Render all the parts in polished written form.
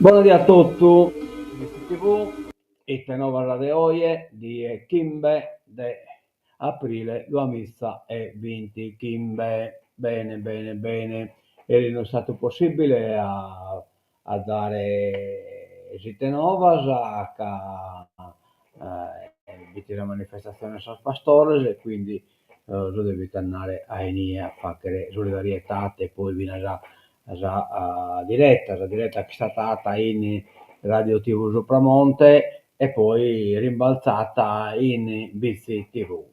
Buonasera a tutti, Visti TV, questa nuova de oggi di Kimbe de aprile 2020. Kimbe, bene, bene, bene, e non è stato possibile a dare esite novas viti la manifestazione a San Pastores e quindi io devo andare a Eni a fare solidarietà e poi viene già la diretta che è stata fatta in Radio TV Sopramonte e poi rimbalzata in BC TV.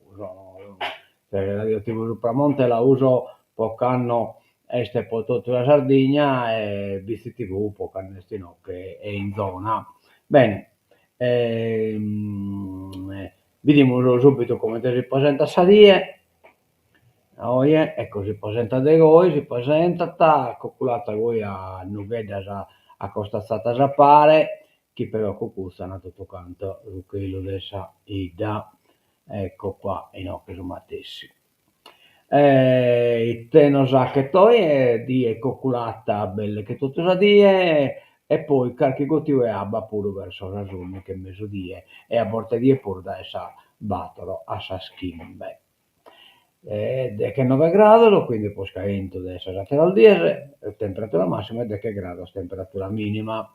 Cioè, Radio TV Sopramonte la uso poco anno este per tutta la Sardegna e BC TV poco anno che è in zona. Bene, vediamo subito come si presenta Sadie. Oye, ecco, si presenta de voi, si presenta, calcolata voi a Nuveda a costa stata già pare, chi però cucuzza tutto canto, su quello dessa Ida, ecco qua, in occhio su Matessi. Il teno sa che toi è di calcolata belle che tutto sa die, e poi qualche gotio e abba pure verso ragione che mesodie, e a volte die pure da essa battono a sa schimbe che 9 gradi, quindi può scadere adesso al 10, temperatura massima e che grado temperatura minima.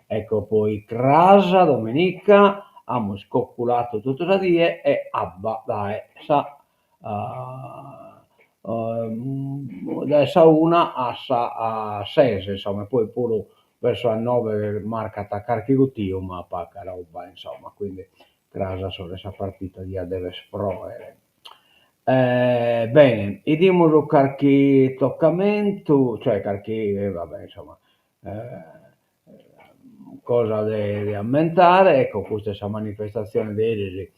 Ecco poi Crasa, domenica, abbiamo scoccolato tutto da die e abba dai, da sa una a 6, insomma, poi pure verso a 9 marca attaccare Chigutio, ma pacca roba, insomma, quindi Crasa solo questa partita di deve sprovare. Bene, idimo qualche toccamento, cioè qualche, vabbè, insomma, cosa da ammentare, ecco, questa manifestazione di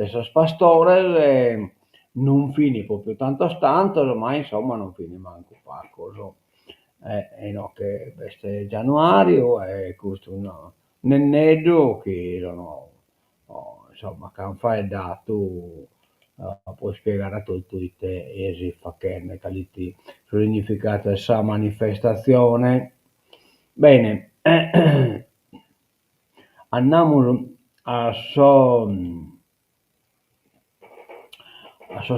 Sos Pastores non finì proprio tanto stanto, ma insomma non finì manco qualcosa. No, che questo Januario e questo no, Nennedo che sono, insomma, che hanno fatto dato puoi spiegare a tutti te esi facerne caliti sul significato di questa manifestazione. Bene, andiamo a so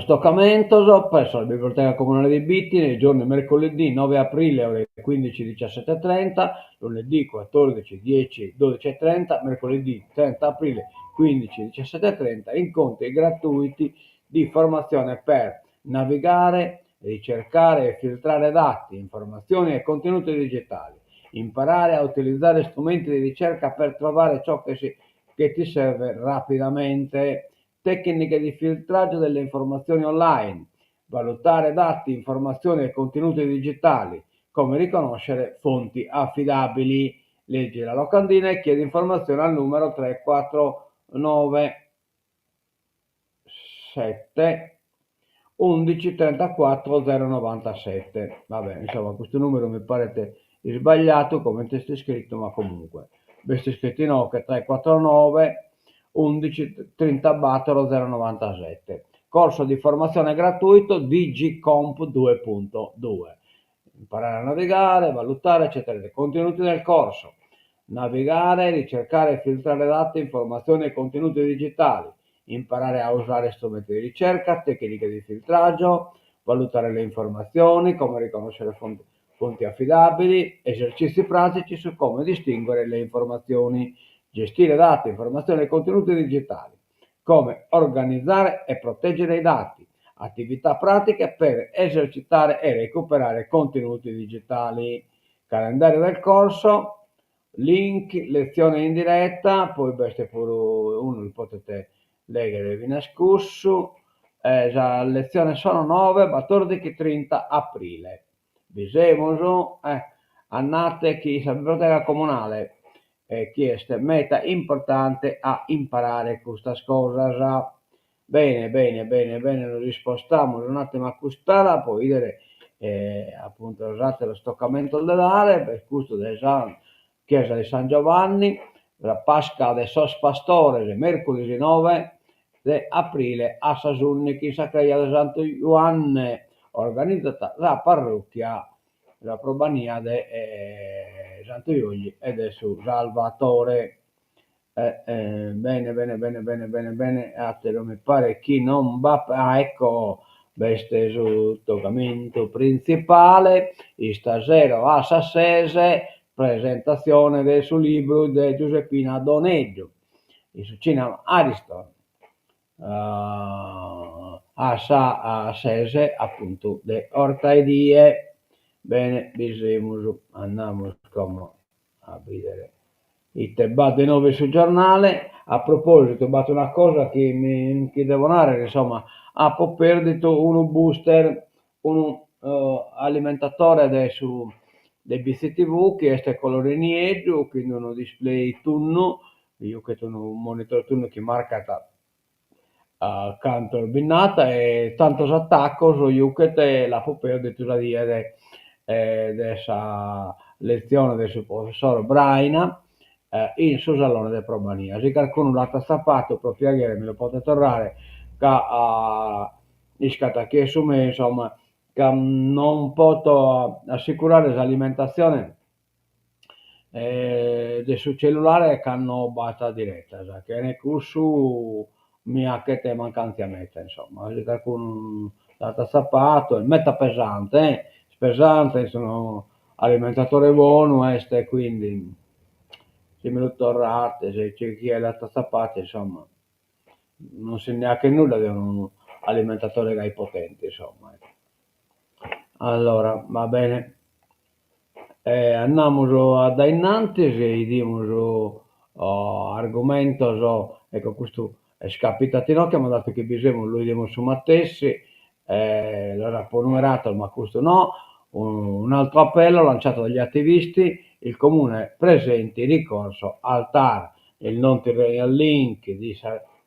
stoccamento presso la Biblioteca Comunale di Bitti nei giorni mercoledì 9 aprile ore 15-17:30, lunedì 14, 10, 12:30, mercoledì 30 aprile 15-17:30, incontri gratuiti di formazione per navigare, ricercare e filtrare dati, informazioni e contenuti digitali, imparare a utilizzare strumenti di ricerca per trovare ciò che ti serve rapidamente, tecniche di filtraggio delle informazioni online, valutare dati, informazioni e contenuti digitali, come riconoscere fonti affidabili. Leggi la locandina e chiedi informazioni al numero 349 7 11 34 097. Vabbè, insomma, questo numero mi pare sbagliato come testo scritto, ma comunque questo è scritto in occhio 349 11 34 097. Corso di formazione gratuito Digicomp 2.2. Imparare a navigare, valutare, eccetera. I contenuti del corso: navigare, ricercare e filtrare dati, informazioni e contenuti digitali, imparare a usare strumenti di ricerca, tecniche di filtraggio, valutare le informazioni, come riconoscere fonti affidabili, esercizi pratici su come distinguere le informazioni, gestire dati, informazioni e contenuti digitali, come organizzare e proteggere i dati, attività pratiche per esercitare e recuperare contenuti digitali, calendario del corso, link, lezione in diretta, poi questo pure uno li potete leggere vi nascusso, la lezione sono 9, 14 e 30 aprile. Bisogna, annate chi la biblioteca comunale chieste meta importante a imparare questa cosa. Bene, bene, bene, bene, lo rispostiamo un attimo a quest'ala, poi vedere appunto usate lo stoccamento dell'are, per questo della chiesa di San Giovanni, la Pasca de Sos Pastores, mercoledì 9 di aprile a Sasunni, chi Sacraia di Santo Giovanni, organizzata la parrocchia, la probania di Santo Iugli ed è su Salvatore. Bene, bene, bene, bene, bene, bene, attero, mi pare chi non va, ecco, veste sul toccamento principale, e stasera a Sassese, presentazione del suo libro di Giuseppina Doneggio, il su Cinema Ariston, a Sese, appunto, de Ortaidie. Bene, andiamo a vedere i tebate 9 sul giornale. A proposito, ho fatto una cosa che mi devo dare, insomma, ho perduto un booster, un alimentatore adesso del BCTV che è coloregno, quindi uno display tunno, io che sono un monitor tunno che marca accanto al binnata e tanto s'attacco so io che te la può perdere tutta via questa lezione del suo professore Braina in suo salone di Probania. Se qualcuno l'ha stappato, proprio ieri me lo potete tornare che iscata che su me, insomma, che non posso assicurare l'alimentazione del suo cellulare che hanno basta diretta, che ne su mi ha che te mancanza a metta, insomma, se qualcuno l'ha stappato, il metta pesante, sono alimentatore buono, este, quindi se me lo tornate, se c'è chi è la tappato, insomma, non si neanche nulla di un alimentatore gai potente, insomma. Allora, va bene. Andiamo ad innanzi e diamo argomento, ecco, questo è scapitato che mi ha dato che bisogna, lui diamo su Mattessi, l'era un po' numerato, ma questo no. Un altro appello lanciato dagli attivisti, il comune presenti ricorso al TAR, il non al link di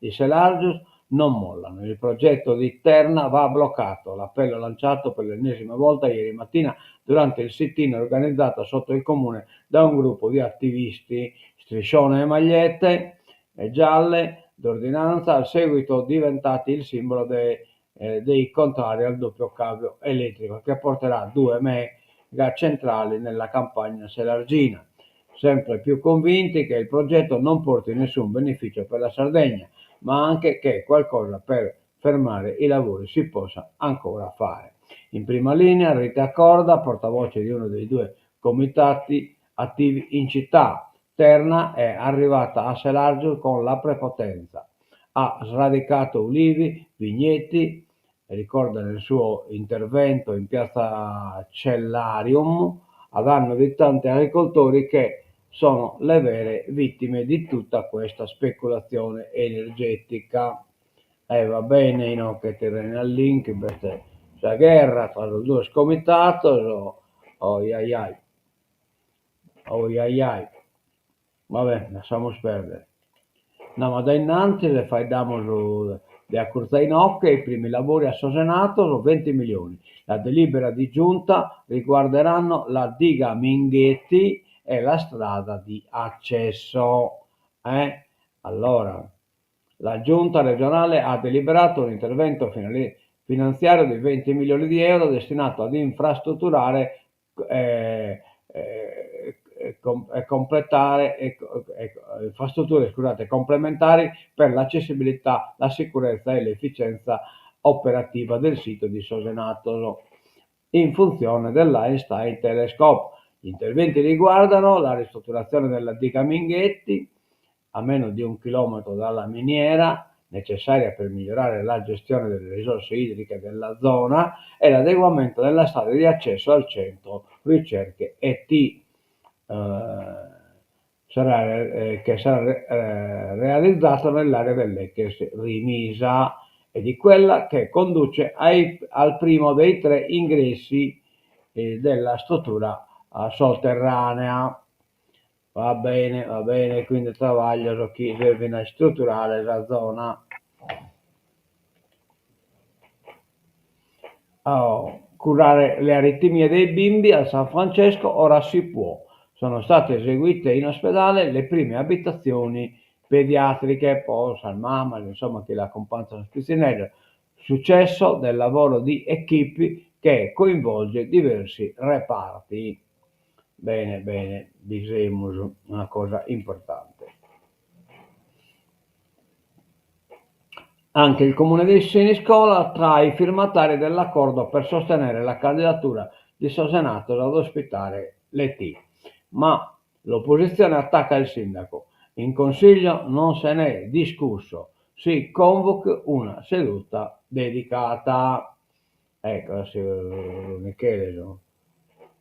Selargius non mollano, il progetto di Terna va bloccato, l'appello lanciato per l'ennesima volta ieri mattina durante il sit-in organizzato sotto il comune da un gruppo di attivisti, striscione e magliette gialle d'ordinanza, al seguito diventati il simbolo dei contrari al doppio cambio elettrico che porterà 2 mega centrali nella campagna selargina, sempre più convinti che il progetto non porti nessun beneficio per la Sardegna, ma anche che qualcosa per fermare i lavori si possa ancora fare. In prima linea Rita Corda, portavoce di uno dei 2 comitati attivi in città. Terna è arrivata a Selargio con la prepotenza, ha sradicato ulivi, vigneti, ricorda nel suo intervento in piazza Cellarium, a danno di tanti agricoltori che sono le vere vittime di tutta questa speculazione energetica. Va bene, no, che terreno al link, questa guerra tra i 2 scomitati, oh, ai ai. Vabbè, lasciamo perdere. No, ma da innanzi le fai damo di Accurzainocche, i primi lavori a Sosenato sono 20 milioni. La delibera di giunta riguarderanno la diga Minghetti e la strada di accesso. Allora, la giunta regionale ha deliberato un intervento finanziario di 20 milioni di euro destinato ad infrastrutturare completare infrastrutture complementari per l'accessibilità, la sicurezza e l'efficienza operativa del sito di Sosenato in funzione dell'Einstein Telescope. Gli interventi riguardano la ristrutturazione della diga Minghetti a meno di 1 chilometro dalla miniera necessaria per migliorare la gestione delle risorse idriche della zona e l'adeguamento della strada di accesso al centro ricerche ET che sarà realizzato nell'area dell'Eches Rimisa e di quella che conduce al primo dei 3 ingressi della struttura sotterranea. Va bene, quindi travaglio su chi deve strutturare la zona. Curare le aritmie dei bimbi a San Francesco ora si può. Sono state eseguite in ospedale le prime abitazioni pediatriche, poi San Mamma, insomma che l'accompagna a Spizzinello. Successo del lavoro di equipe che coinvolge diversi reparti. Bene, bene, diciamo una cosa importante. Anche il Comune di Siniscola tra i firmatari dell'accordo per sostenere la candidatura di Sosenato ad ospitare l'ET. Ma l'opposizione attacca il sindaco. In consiglio non se n'è discusso. Si convochi una seduta dedicata. Ecco, adesso Michele, no?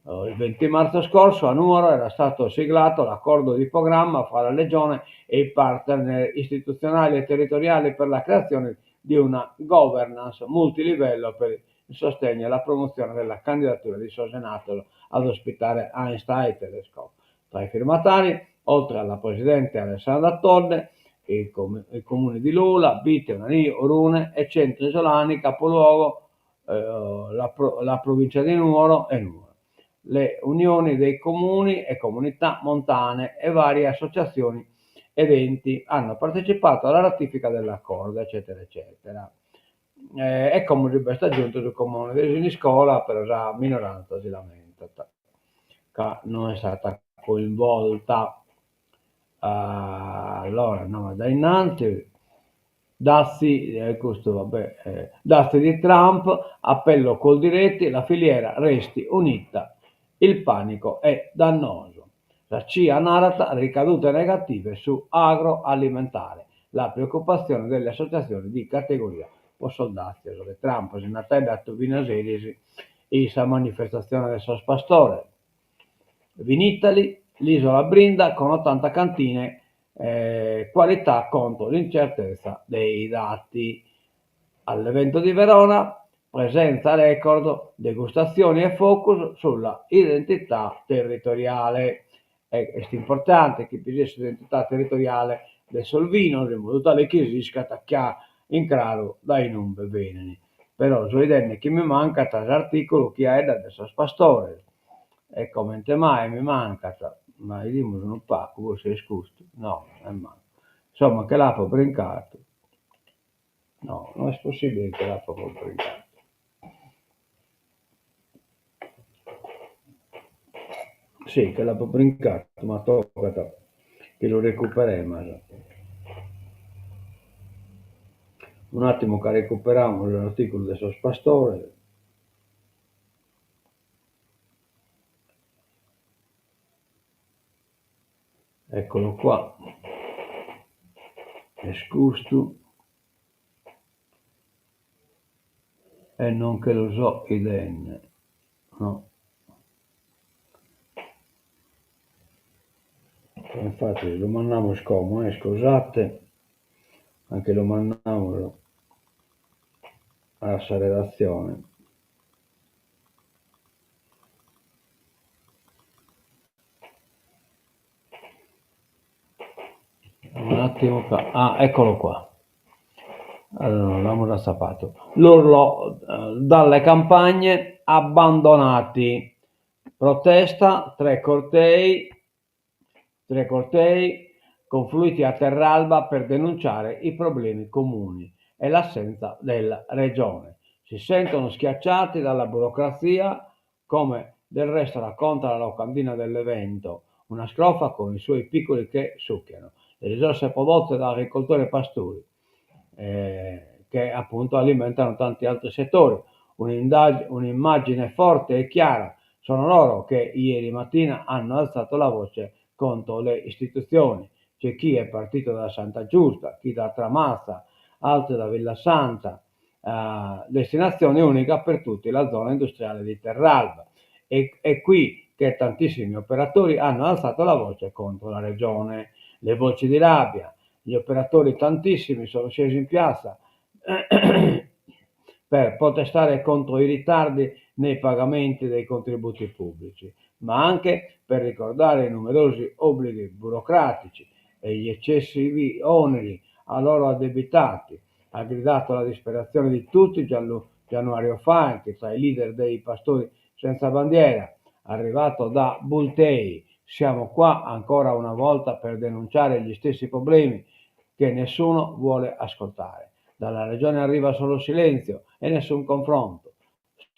Il 20 marzo scorso a Nuoro era stato siglato l'accordo di programma fra la Regione e i partner istituzionali e territoriali per la creazione di una governance multilivello per il sostegno e la promozione della candidatura di Sosenato ad ospitare Einstein Telescope. Tra i firmatari, oltre alla presidente Alessandra Tonne, i comuni di Lula, Bite, Nani, Orune e Centro Isolani, capoluogo la provincia di Nuoro e Nuoro, le unioni dei comuni e comunità montane e varie associazioni ed enti hanno partecipato alla ratifica dell'accordo, eccetera, eccetera. E come resta giunto il comune di Siniscola, però la minoranza si lamenta che non è stata coinvolta. Allora andiamo da innanzi. Dazi di Trump, appello Coldiretti, la filiera resti unita, il panico è dannoso. La CIA narrata ricadute negative su agroalimentare, la preoccupazione delle associazioni di categoria. Poi soldati, che Trump si è dato Vinaseris, questa manifestazione del suo pastore. Vinitali, l'isola brinda con 80 cantine, qualità contro l'incertezza dei dati. All'evento di Verona, presenza record, degustazioni e focus sulla identità territoriale. È importante che ci sia identità territoriale del Solvino, in modo tale che si attacchiare in craro dai non veneni. Però so idee che mi manca tra l'articolo che è da adesso pastore. E come mai mi manca, ma io non pacco, voi sei scusto. No, insomma, che l'ha brincato. No, non è possibile che l'ha brincato. Sì, che l'ha brincato, ma tocca che lo recuperiamo. Un attimo che recuperiamo l'articolo del suo pastore. Eccolo qua. È scusto. E non che lo so idenne. No. Infatti lo mandiamo scomodo, scusate, anche lo mandiamo alla sua redazione. Un attimo qua. Ah, eccolo qua. Allora, l'abbiamo già sapato. L'urlo dalle campagne abbandonati. Protesta, tre cortei confluiti a Terralba per denunciare i problemi comuni e l'assenza della regione. Si sentono schiacciati dalla burocrazia, come del resto racconta la locandina dell'evento, una scrofa con i suoi piccoli che succhiano, le risorse prodotte da agricoltori e pastori, che appunto alimentano tanti altri settori. Un'immagine forte e chiara sono loro che ieri mattina hanno alzato la voce contro le istituzioni. C'è chi è partito da Santa Giusta, chi da Tramazza, altri da Villa Santa, destinazione unica per tutti, la zona industriale di Terralba. E qui che tantissimi operatori hanno alzato la voce contro la regione, le voci di rabbia, gli operatori tantissimi sono scesi in piazza per protestare contro i ritardi nei pagamenti dei contributi pubblici, ma anche per ricordare i numerosi obblighi burocratici e gli eccessivi oneri a loro addebitati. Ha gridato la disperazione di tutti Januario Fanti, tra i leader dei pastori senza bandiera, arrivato da Bultei. Siamo qua ancora una volta per denunciare gli stessi problemi che nessuno vuole ascoltare. Dalla regione arriva solo silenzio e nessun confronto.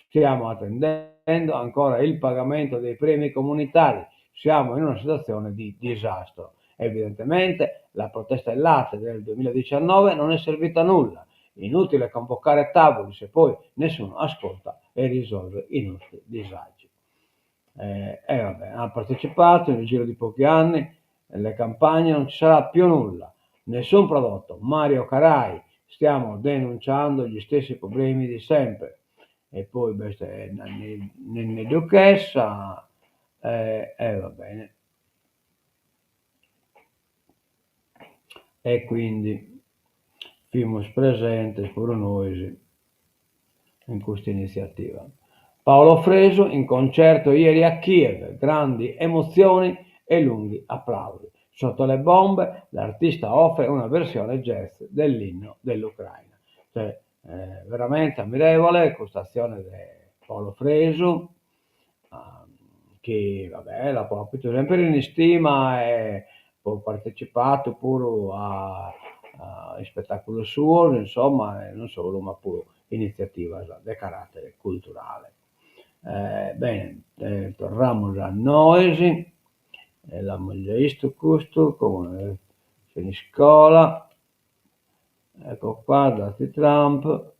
Stiamo attendendo ancora il pagamento dei premi comunitari siamo in una situazione di disastro. Evidentemente la protesta del latte del 2019 non è servita a nulla. Inutile convocare tavoli se poi nessuno ascolta e risolve i nostri disagi. Vabbè, ha partecipato nel giro di pochi anni, nelle campagne non ci sarà più nulla, nessun prodotto. Mario Carai, stiamo denunciando gli stessi problemi di sempre. E poi ne duchessa, va bene. E quindi fuimos presentes pure noi in questa iniziativa. Paolo Fresu in concerto ieri a Kiev, grandi emozioni e lunghi applausi. Sotto le bombe l'artista offre una versione jazz dell'inno dell'Ucraina. Cioè, veramente ammirevole questa azione di Paolo Fresu, che vabbè, l'ha proprio sempre in stima e ho partecipato pure a spettacolo suo, insomma, non solo, ma pure iniziativa di carattere culturale. Bene, torniamo a noi, l'abbiamo già visto questo, come in scuola, ecco qua, dati Trump,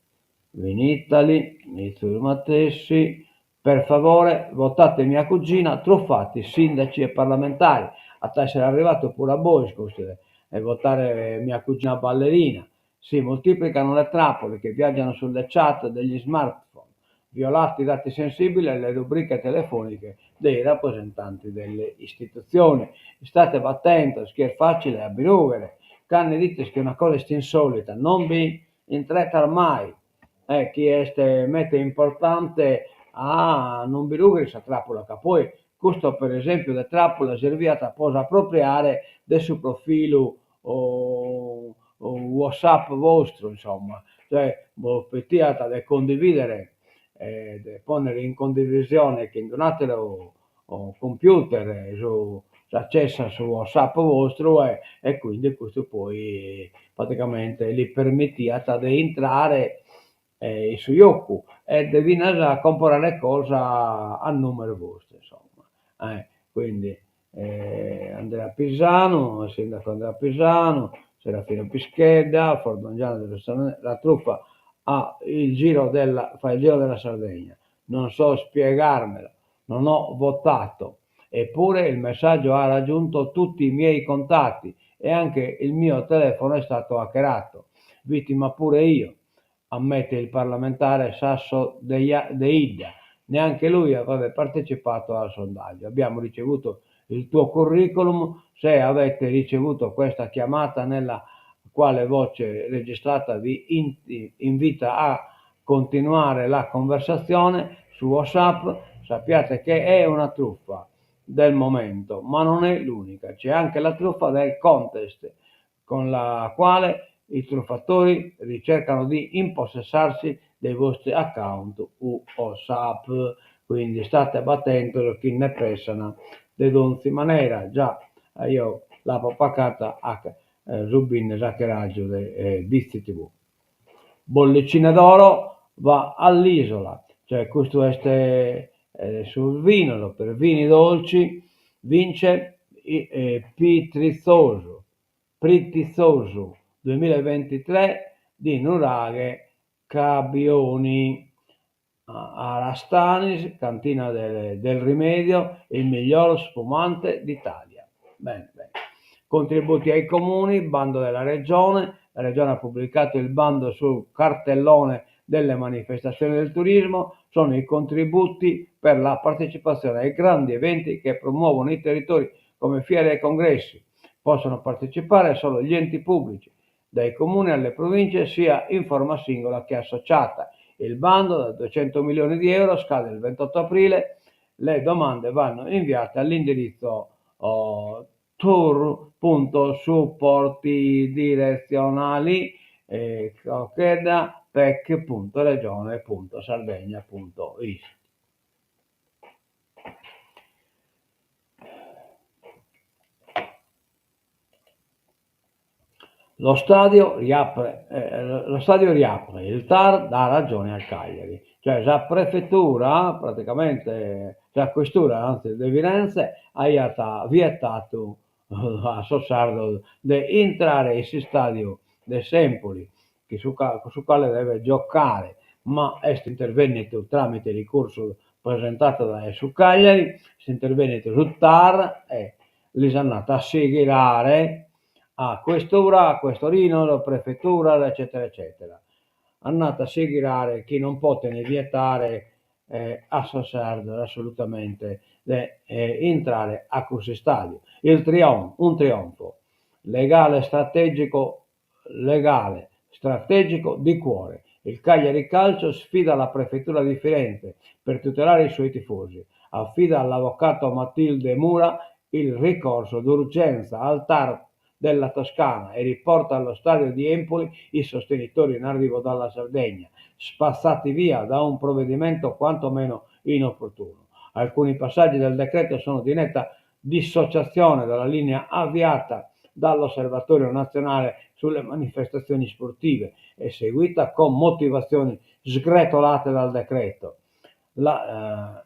in Italy, inizio Mattessi, per favore votate mia cugina, truffati sindaci e parlamentari, a essere arrivato pure a Bosco e votare mia cugina ballerina. Si moltiplicano le trappole che viaggiano sulle chat degli smartphone, violati i dati sensibili e le rubriche telefoniche dei rappresentanti delle istituzioni. State battendo, che è facile a birughere, canne dite che è una cosa insolita, non vi intreta mai. Chi è mette importante a non birughere sa trappola, che poi questo per esempio la trappola serviata posa appropriare del suo profilo o WhatsApp vostro, insomma, cioè pettiata da condividere, da ponere in condivisione che donatelo o computer su accessa su WhatsApp vostro e quindi questo poi praticamente gli permettiate di entrare su Yahoo e devi andare a comprare cose a numero vostro, insomma. Quindi Andrea Pisano, sindaco Andrea Pisano, Serafino Pischedda, Formongiano la truffa fa il giro della Sardegna. Non so spiegarmelo, non ho votato, eppure il messaggio ha raggiunto tutti i miei contatti e anche il mio telefono è stato hackerato, vittima pure io, ammette il parlamentare Sasso De Ida. Neanche lui aveva partecipato al sondaggio. Abbiamo ricevuto il tuo curriculum, se avete ricevuto questa chiamata nella quale voce registrata vi invita a continuare la conversazione su WhatsApp, sappiate che è una truffa del momento, ma non è l'unica, c'è anche la truffa del contest, con la quale i truffatori ricercano di impossessarsi dei vostri account WhatsApp, quindi state attenti chi ne pensano de donzi maniera, già io la papacata a Rubin Zaccheraggio di Visti TV. Bollicina d'oro va all'isola, cioè questo è sul vino, per vini dolci vince Pritrizzoso 2023 di Nuraghe Cabioni. Arastanis, cantina del Rimedio, il miglior spumante d'Italia. Bene, bene. Contributi ai comuni, bando della regione. La regione ha pubblicato il bando sul cartellone delle manifestazioni del turismo. Sono i contributi per la partecipazione ai grandi eventi che promuovono i territori come fiere e congressi. Possono partecipare solo gli enti pubblici, dai comuni alle province, sia in forma singola che associata. Il bando da 200 milioni di euro scade il 28 aprile, le domande vanno inviate all'indirizzo tour.supportidirezionali pec.regione.sardegna.it. Lo stadio riapre, il TAR dà ragione al Cagliari. Cioè la prefettura, praticamente, la questura, anzi, di Firenze, ha vietato a Sossardo di entrare in stadio di Sempoli, che su quale deve giocare, ma è intervenuto tramite ricorso presentato su Cagliari, è intervenuto su TAR e li sono andati a seguire a questura, a questorino, la prefettura, eccetera, eccetera. Andate a seguire chi non può ne vietare a Sassardo assolutamente di entrare a questo stadio. Un trionfo legale, strategico di cuore. Il Cagliari Calcio sfida la prefettura di Firenze per tutelare i suoi tifosi. Affida all'avvocato Matilde Mura il ricorso d'urgenza al TAR della Toscana e riporta allo stadio di Empoli i sostenitori in arrivo dalla Sardegna, spazzati via da un provvedimento quantomeno inopportuno. Alcuni passaggi del decreto sono di netta dissociazione dalla linea avviata dall'Osservatorio nazionale sulle manifestazioni sportive e seguita con motivazioni sgretolate dal decreto. Da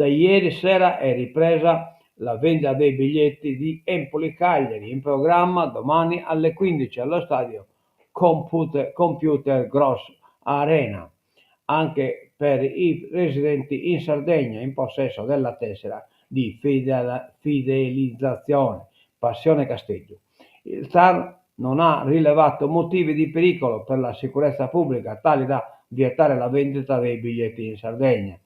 ieri sera è ripresa la vendita dei biglietti di Empoli-Cagliari, in programma domani alle 15 allo stadio Computer Gross Arena, anche per i residenti in Sardegna in possesso della tessera di fidelizzazione Passione Casteggio. Il TAR non ha rilevato motivi di pericolo per la sicurezza pubblica tali da vietare la vendita dei biglietti in Sardegna.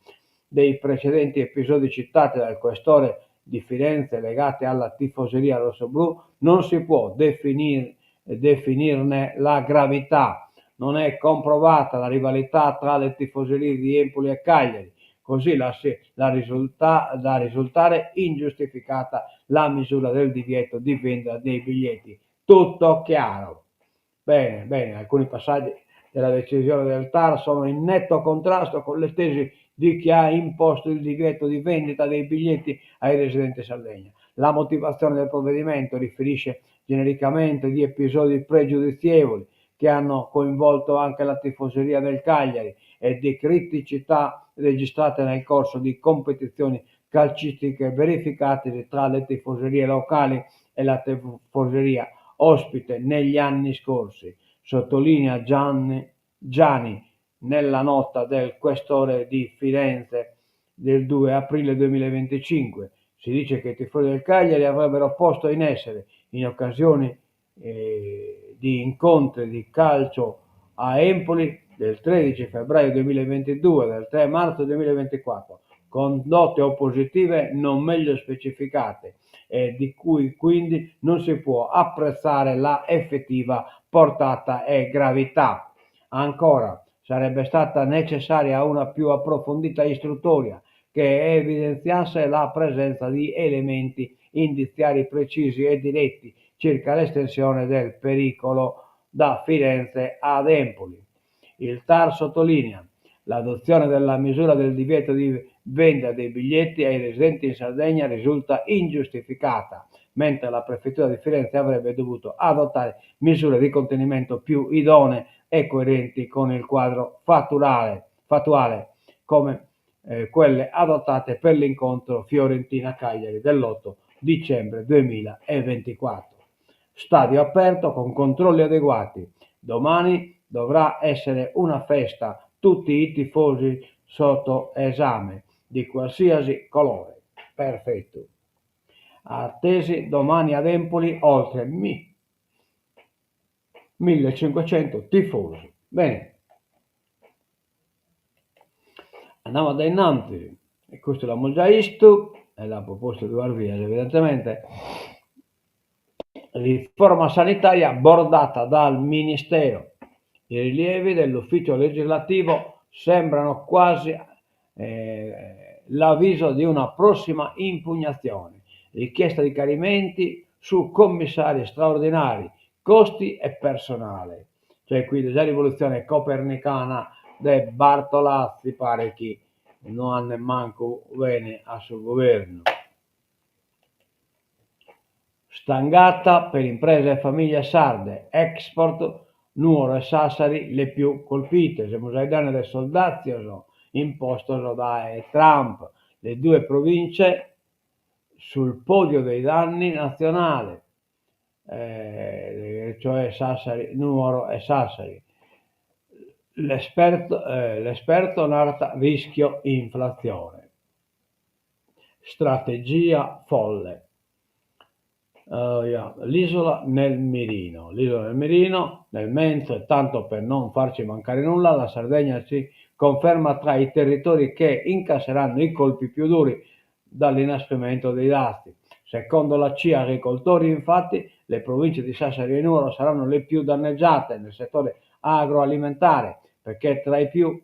Dei precedenti episodi citati dal questore di Firenze legati alla tifoseria rossoblù non si può definirne la gravità. Non è comprovata la rivalità tra le tifoserie di Empoli e Cagliari, così da risultare ingiustificata la misura del divieto di vendita dei biglietti. Tutto chiaro. Bene, alcuni passaggi della decisione del TAR sono in netto contrasto con le tesi di chi ha imposto il divieto di vendita dei biglietti ai residenti Sardegna. La motivazione del provvedimento riferisce genericamente di episodi pregiudizievoli che hanno coinvolto anche la tifoseria del Cagliari e di criticità registrate nel corso di competizioni calcistiche verificatesi tra le tifoserie locali e la tifoseria ospite negli anni scorsi, sottolinea Gianni nella nota del questore di Firenze del 2 aprile 2025. Si dice che i tifosi del Cagliari avrebbero posto in essere, in occasione di incontri di calcio a Empoli del 13 febbraio 2022 e del 3 marzo 2024, condotte oppositive non meglio specificate e di cui quindi non si può apprezzare la effettiva portata e gravità. Ancora, sarebbe stata necessaria una più approfondita istruttoria che evidenziasse la presenza di elementi indiziari precisi e diretti circa l'estensione del pericolo da Firenze ad Empoli. Il TAR sottolinea l'adozione della misura del divieto di vendita dei biglietti ai residenti in Sardegna risulta ingiustificata, mentre la prefettura di Firenze avrebbe dovuto adottare misure di contenimento più idonee e coerenti con il quadro fattuale come quelle adottate per l'incontro Fiorentina-Cagliari dell'8 dicembre 2024. Stadio aperto con controlli adeguati. Domani dovrà essere una festa, tutti i tifosi sotto esame, di qualsiasi colore. Perfetto. Attesi domani ad Empoli oltre 1500 tifosi. Bene, andiamo da innanzi, e questo l'abbiamo già visto, e l'ha proposto Eduardo Vias evidentemente. Riforma sanitaria bordata dal Ministero. I rilievi dell'ufficio legislativo sembrano quasi l'avviso di una prossima impugnazione. Richiesta di chiarimenti su commissari straordinari, costi e personale. Cioè qui la rivoluzione copernicana di Bartolazzi pare che non hanno manco bene a suo governo. Stangata per imprese e famiglie sarde, export Nuoro e Sassari le più colpite. Siamo ai danni dei soldati imposto da Trump, le due province sul podio dei danni nazionale, cioè Sassari, Nuoro e Sassari. L'esperto narra rischio inflazione. Strategia folle. L'isola nel mirino. L'isola nel mirino, nel mentre, tanto per non farci mancare nulla, la Sardegna si conferma tra i territori che incasseranno i colpi più duri dall'inasprimento dei dazi. Secondo la CIA Agricoltori, infatti, le province di Sassari e Nuoro saranno le più danneggiate nel settore agroalimentare, perché tra i più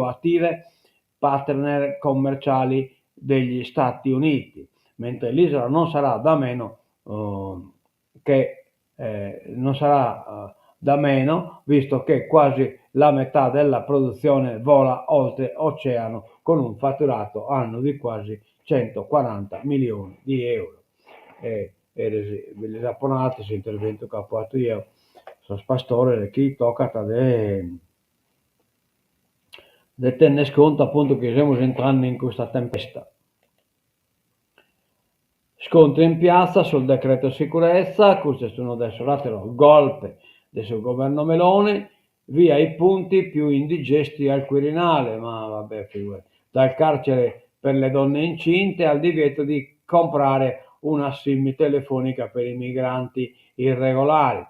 attive partner commerciali degli Stati Uniti, mentre l'isola non sarà da meno visto che quasi la metà della produzione vola oltre oceano con un fatturato anno di quasi 140 milioni di euro. I giapponesi si intervento che ho fatto io, sono pastore, chi tocca de tenere conto appunto che stiamo entrando in questa tempesta. Scontri in piazza sul decreto sicurezza, questi sono adesso il golpe del governo Meloni, via i punti più indigesti al Quirinale, ma vabbè, dal carcere per le donne incinte al divieto di comprare una SIM telefonica per i migranti irregolari.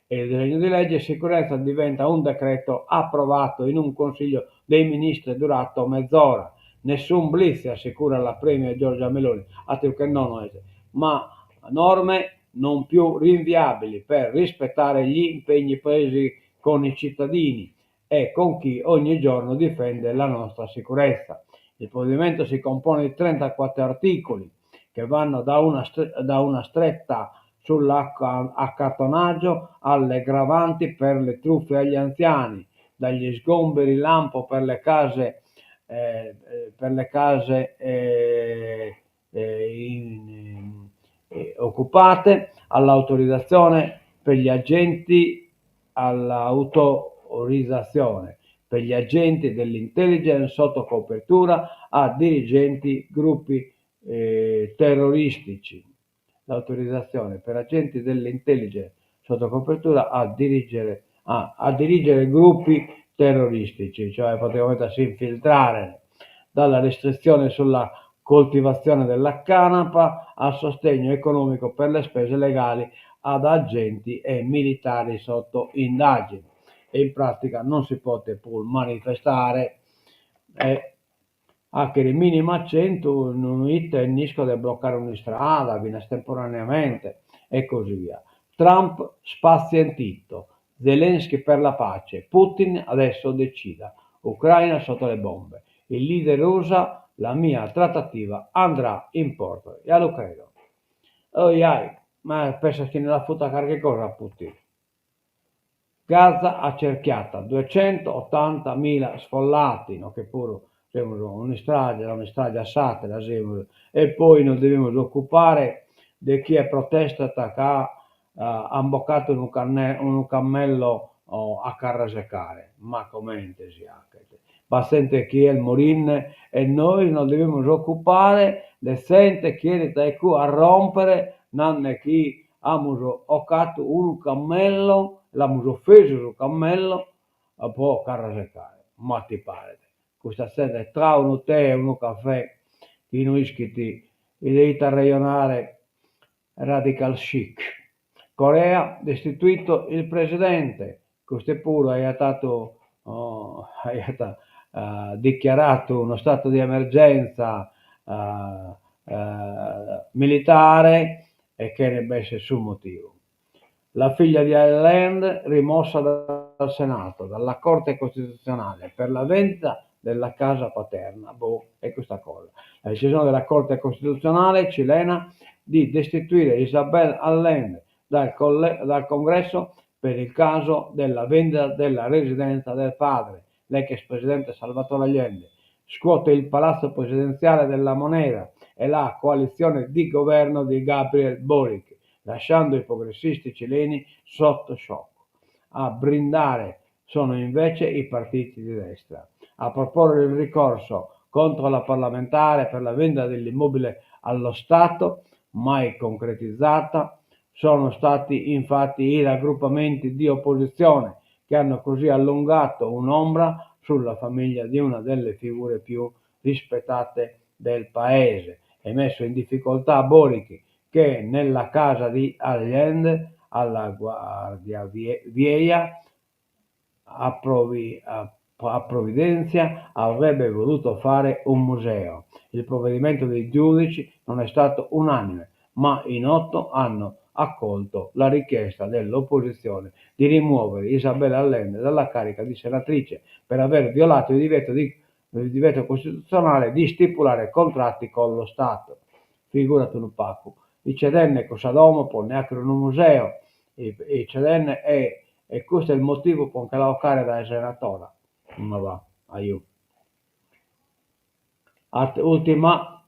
E il disegno di legge sicurezza diventa un decreto approvato in un consiglio dei ministri durato mezz'ora. Nessun blitz, assicura la premier Giorgia Meloni, altro che no, ma norme non più rinviabili per rispettare gli impegni presi con i cittadini e con chi ogni giorno difende la nostra sicurezza. Il provvedimento si compone di 34 articoli che vanno da una stretta sull'accattonaggio alle aggravanti per le truffe agli anziani, dagli sgomberi lampo per le case occupate, all'autorizzazione per gli agenti dell'intelligence sotto copertura a dirigenti gruppi terroristici. L'autorizzazione per agenti dell'intelligence sotto copertura a dirigere gruppi terroristici, cioè praticamente a si infiltrare, dalla restrizione sulla coltivazione della canapa al sostegno economico per le spese legali ad agenti e militari sotto indagine. E in pratica non si può pur manifestare anche il minimo accento non tecnico da bloccare una strada, viene estemporaneamente e così via. Trump spazientito, Zelensky per la pace, Putin adesso decida, Ucraina sotto le bombe, il leader USA, la mia trattativa andrà in porto. E lo credo. Ma pensa che nella fotta che cosa Putin? Gaza accerchiata, 280.000 sfollati, no? Che pure una strage assata, e poi non dobbiamo occupare di chi è protesta che ha imboccato un cammello a carrasecare, ma come si bastante chi è il Morin e noi non dobbiamo occupare le sente chi è qui a rompere, non chi abbiamo occato un cammello, l'abbiamo offeso sul cammello, a può carrasecare, ma ti pare. Questa sera tra un tè e un caffè di noi iscritti idee ragionare radical chic. Corea destituito il presidente, questo pure è stato dichiarato uno stato di emergenza militare e che ne avesse sul motivo. La figlia di Hollande rimossa dal Senato, dalla Corte Costituzionale per la vendita della casa paterna. È questa cosa. La decisione della Corte Costituzionale cilena di destituire Isabel Allende dal Congresso per il caso della vendita della residenza del padre. L'ex presidente Salvatore Allende scuote il palazzo presidenziale della Moneda e la coalizione di governo di Gabriel Boric, lasciando i progressisti cileni sotto shock. a brindare sono invece i partiti di destra. A proporre il ricorso contro la parlamentare per la vendita dell'immobile allo Stato, mai concretizzata, sono stati infatti i raggruppamenti di opposizione che hanno così allungato un'ombra sulla famiglia di una delle figure più rispettate del paese e messo in difficoltà Borichi, che nella casa di Allende alla Guardia Vieja a Provvidenza avrebbe voluto fare un museo. Il provvedimento dei giudici non è stato unanime, ma in 8 hanno accolto la richiesta dell'opposizione di rimuovere Isabella Allende dalla carica di senatrice per aver violato il divieto costituzionale di stipulare contratti con lo Stato. Figurati un pacco. I cedenne cosa domo pone anche un museo, i cedenne e questo è il motivo per cui la care da senatore. Ma va, aiuto. Ultima,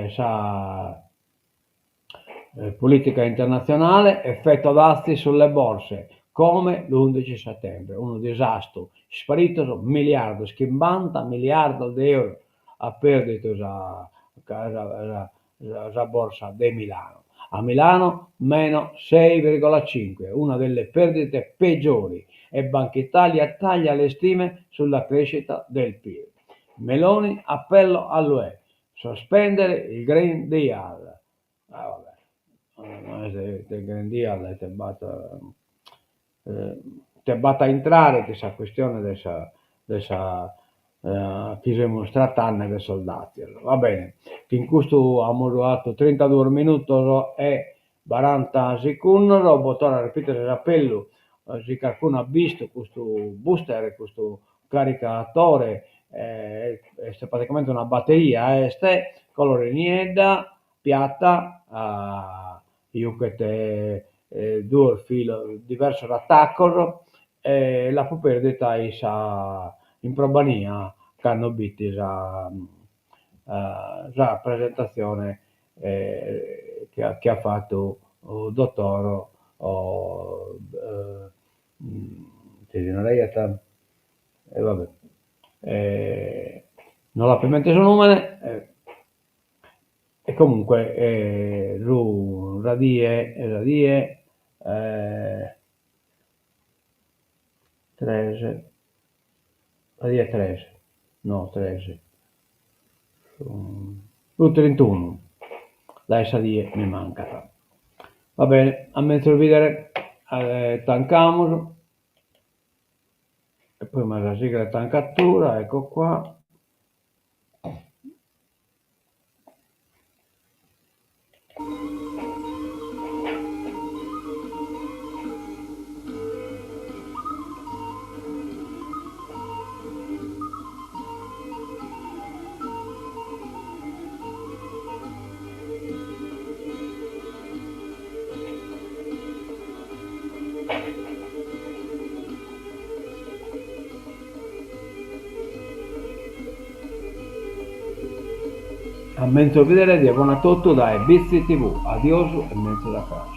sa politica internazionale, effetto dazi sulle borse, come l'11 settembre, un disastro, sparito miliardi, 50 miliardi di euro a perdita la borsa di Milano. A Milano meno 6,5, una delle perdite peggiori, e Banca Italia taglia le stime sulla crescita del PIL. Meloni appello all'UE, sospendere il Green Deal. Vabbè. Non è del Green Deal, te bata entrare questa questione dessa chi dimostratanne dei soldati. Va bene, che in questo abbiamo durato 32 minuti e 40 secondi, dopo torno a ripetere l'appello, se qualcuno ha visto questo booster, questo caricatore, è praticamente una batteria, colore nieda, piatta, io che te due filo diverso d'attacco, la perdita in probania che hanno visto la presentazione che ha fatto il dottor e vabbè, non l'ha più mente su nome, e comunque radie 13, radie 13, no 13, su 31, la sadie mi manca. Va bene, a mezzo vedere, tancamos, e poi la sigla tancatura, ecco qua. A mezzo vedere di buon a tutto da Bizzi TV, adioso e mezzo da casa.